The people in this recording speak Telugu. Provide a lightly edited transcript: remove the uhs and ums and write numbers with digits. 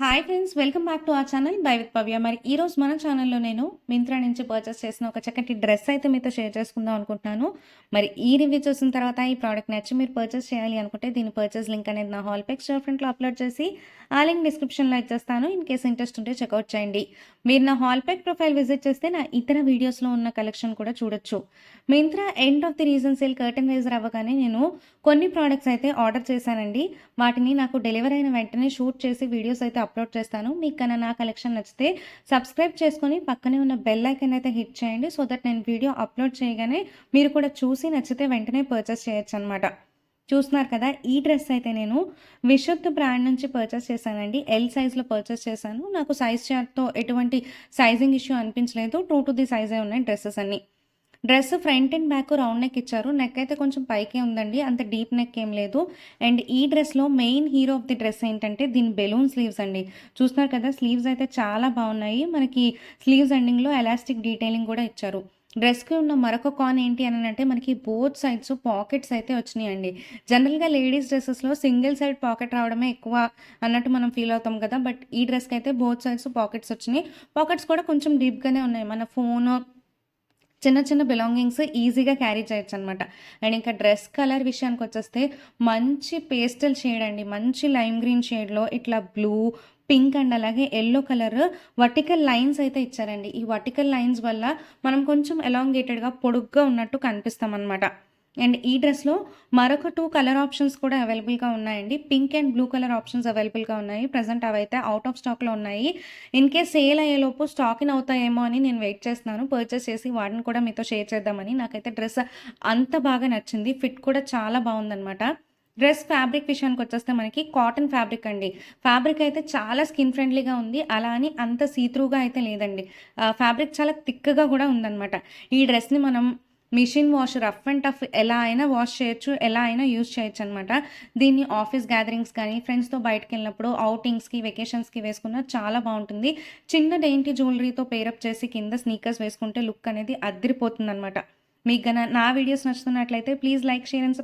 Hi friends, welcome back to our channel by with Pavya. మరి ఈ రోజు మన ఛానల్లో నేను మింత్రా నుంచి పర్చేస్ చేసిన ఒక చక్కటి డ్రెస్ అయితే మీతో షేర్ చేసుకుందాం అనుకుంటున్నాను. మరి ఈ రివ్యూ చూసిన తర్వాత ఈ ప్రోడక్ట్ నచ్చి మీరు పర్చేస్ చేయాలి అనుకుంటే దీని పర్చేస్ లింక్ అనేది నా హాల్ పిక్ స్టోర్ ఫ్రంట్లో అప్లోడ్ చేసి ఆ లింక్ డిస్క్రిప్షన్లో ఇచ్చేస్తాను. ఇన్ కేస్ ఇంట్రెస్ట్ ఉంటే చెక్అవుట్ చేయండి. మీరు నా హాల్ పిక్ ప్రొఫైల్ విజిట్ చేస్తే నా ఇతర వీడియోస్లో ఉన్న కలెక్షన్ కూడా చూడొచ్చు. Myntra end of the reason sale curtain raiser అవ్వగానే నేను కొన్ని ప్రోడక్ట్స్ అయితే ఆర్డర్ చేశానండి. వాటిని నాకు డెలివరీ అయిన వెంటనే షూట్ చేసి వీడియోస్ అయితే అప్లోడ్ చేస్తాను. మీకు కన్నా నా కలెక్షన్ నచ్చితే సబ్స్క్రైబ్ చేసుకొని పక్కనే ఉన్న బెల్ ఐకాన్ అయితే హిట్ చేయండి. సో దట్ నేను వీడియో అప్లోడ్ చేయగానే మీరు కూడా చూసి నచ్చితే వెంటనే పర్చేస్ చేయొచ్చు అనమాట. చూస్తున్నారు కదా, ఈ డ్రెస్ అయితే నేను విశుద్ధ బ్రాండ్ నుంచి పర్చేస్ చేశానండి. ఎల్ సైజ్లో పర్చేస్ చేశాను. నాకు సైజ్ చార్ట్తో ఎటువంటి సైజింగ్ ఇష్యూ అనిపించలేదు. 2 to the సైజే ఉన్నాయి డ్రెస్సెస్ అన్ని. Dress front and back round neck ఇచ్చారు. నెక్ అయితే కొంచెం పైకే ఉందండి, అంత డీప్ నెక్ ఏం లేదు. అండ్ ఈ డ్రెస్లో main hero of the dress ఏంటంటే దీని బెలూన్ స్లీవ్స్ అండి. చూస్తున్నారు కదా, స్లీవ్స్ అయితే చాలా బాగున్నాయి. మనకి స్లీవ్స్ ఎండింగ్లో ఎలాస్టిక్ డీటెయిలింగ్ కూడా ఇచ్చారు. డ్రెస్కి ఉన్న మరొక కాన్ ఏంటి అని అంటే మనకి బోత్ సైడ్స్ పాకెట్స్ అయితే వచ్చినాయండి. జనరల్గా లేడీస్ డ్రెస్సెస్లో సింగిల్ సైడ్ పాకెట్ రావడమే ఎక్కువ అన్నట్టు మనం ఫీల్ అవుతాం కదా. బట్ ఈ డ్రెస్కి అయితే బోత్ సైడ్స్ పాకెట్స్ వచ్చినాయి. పాకెట్స్ కూడా కొంచెం డీప్గానే ఉన్నాయి. మన ఫోన్, చిన్న చిన్న బిలాంగింగ్స్ ఈజీగా క్యారీ చేయొచ్చు అనమాట. అండ్ ఇంకా డ్రెస్ కలర్ విషయానికి వచ్చేస్తే మంచి పేస్టల్ షేడ్ అండి. మంచి లైమ్ గ్రీన్ షేడ్లో ఇట్లా బ్లూ, పింక్ అండ్ అలాగే ఎల్లో కలర్ వర్టికల్ లైన్స్ అయితే ఇచ్చారండి. ఈ వర్టికల్ లైన్స్ వల్ల మనం కొంచెం ఎలాంగేటెడ్గా పొడుగ్గా ఉన్నట్టు కనిపిస్తాం అనమాట. అండ్ ఈ డ్రెస్లో మరొక 2 కలర్ ఆప్షన్స్ కూడా అవైలబుల్గా ఉన్నాయండి. Pink and blue colour options అవైలబుల్గా ఉన్నాయి. ప్రజెంట్ అవైతే అవుట్ ఆఫ్ స్టాక్లో ఉన్నాయి. ఇన్ కేస్ సేల్ అయ్యేలోపు స్టాక్ ఇన్ అవుతాయేమో అని నేను వెయిట్ చేస్తున్నాను. పర్చేస్ చేసి వాటిని కూడా మీతో షేర్ చేద్దామని. నాకైతే డ్రెస్ అంత బాగా నచ్చింది. ఫిట్ కూడా చాలా బాగుందనమాట. డ్రెస్ ఫ్యాబ్రిక్ విషయానికి వచ్చేస్తే మనకి కాటన్ ఫ్యాబ్రిక్ అండి. ఫ్యాబ్రిక్ అయితే చాలా స్కిన్ ఫ్రెండ్లీగా ఉంది. అలా అని అంత సీత్రూగా అయితే లేదండి. ఫ్యాబ్రిక్ చాలా థిక్గా కూడా ఉందన్నమాట. ఈ డ్రెస్ని మనం machine wash, rough and tough ఎలా అయినా వాష్ చేయొచ్చు, ఎలా అయినా యూజ్ చేయొచ్చు అనమాట. దీన్ని ఆఫీస్ గ్యాదరింగ్స్ కానీ, ఫ్రెండ్స్తో బయటకు వెళ్ళినప్పుడు, అవుటింగ్స్కి, వెకేషన్స్కి వేసుకున్న చాలా బాగుంటుంది. చిన్న డెయింటీ జ్యువెలరీతో పేరప్ చేసి కింద స్నీకర్స్ వేసుకుంటే లుక్ అనేది అద్దరిపోతుంది అనమాట. మీకు నా వీడియోస్ నచ్చుతున్నట్లయితే please like, share and subscribe.